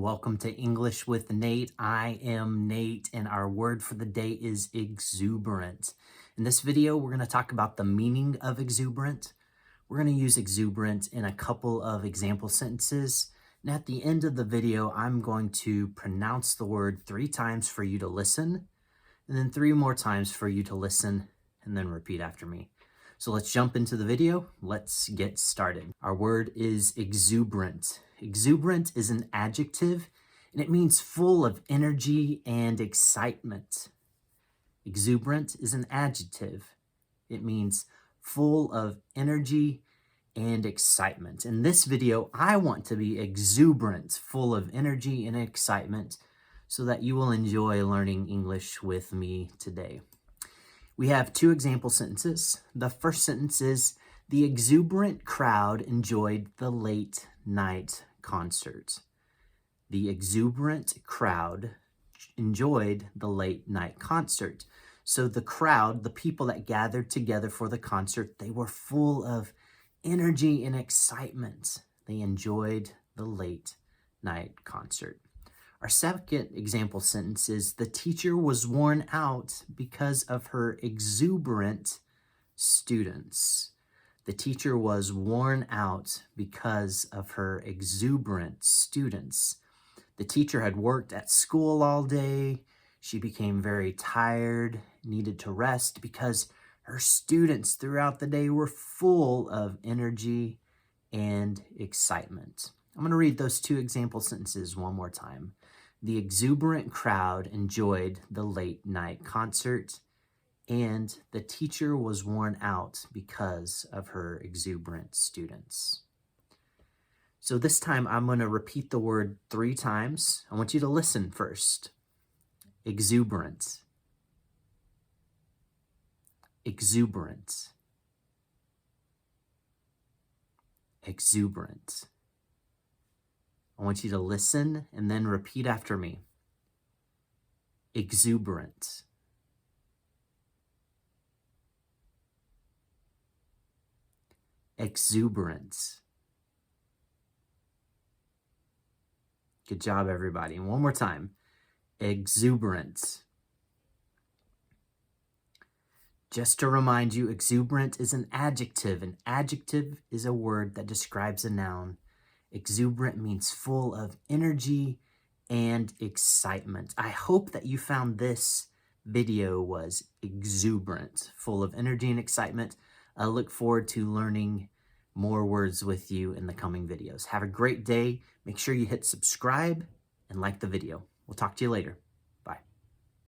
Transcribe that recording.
Welcome to English with Nate. I am Nate, and our word for the day is exuberant. In this video, we're going to talk about the meaning of exuberant. We're going to use exuberant in a couple of example sentences. And at the end of the video, I'm going to pronounce the word 3 times for you to listen, and then 3 more times for you to listen, and then repeat after me. So let's jump into the video. Let's get started. Our word is exuberant. Exuberant is an adjective, and it means full of energy and excitement. Exuberant is an adjective. It means full of energy and excitement. In this video, I want to be exuberant, full of energy and excitement, so that you will enjoy learning English with me today. We have 2 example sentences. The first sentence is, the exuberant crowd enjoyed the late night concert. The exuberant crowd enjoyed the late night concert. So the crowd, the people that gathered together for the concert, they were full of energy and excitement. They enjoyed the late night concert. Our second example sentence is, the teacher was worn out because of her exuberant students. The teacher was worn out because of her exuberant students. The teacher had worked at school all day. She became very tired, needed to rest because her students throughout the day were full of energy and excitement. I'm going to read those 2 example sentences one more time. The exuberant crowd enjoyed the late night concert, and the teacher was worn out because of her exuberant students. So this time I'm going to repeat the word 3 times. I want you to listen first. Exuberant. Exuberant. Exuberant. I want you to listen and then repeat after me. Exuberant. Exuberant. Good job, everybody. And one more time. Exuberant. Just to remind you, exuberant is an adjective. An adjective is a word that describes a noun. Exuberant means full of energy and excitement. I hope that you found this video was exuberant, full of energy and excitement. I look forward to learning more words with you in the coming videos. Have a great day. Make sure you hit subscribe and like the video. We'll talk to you later.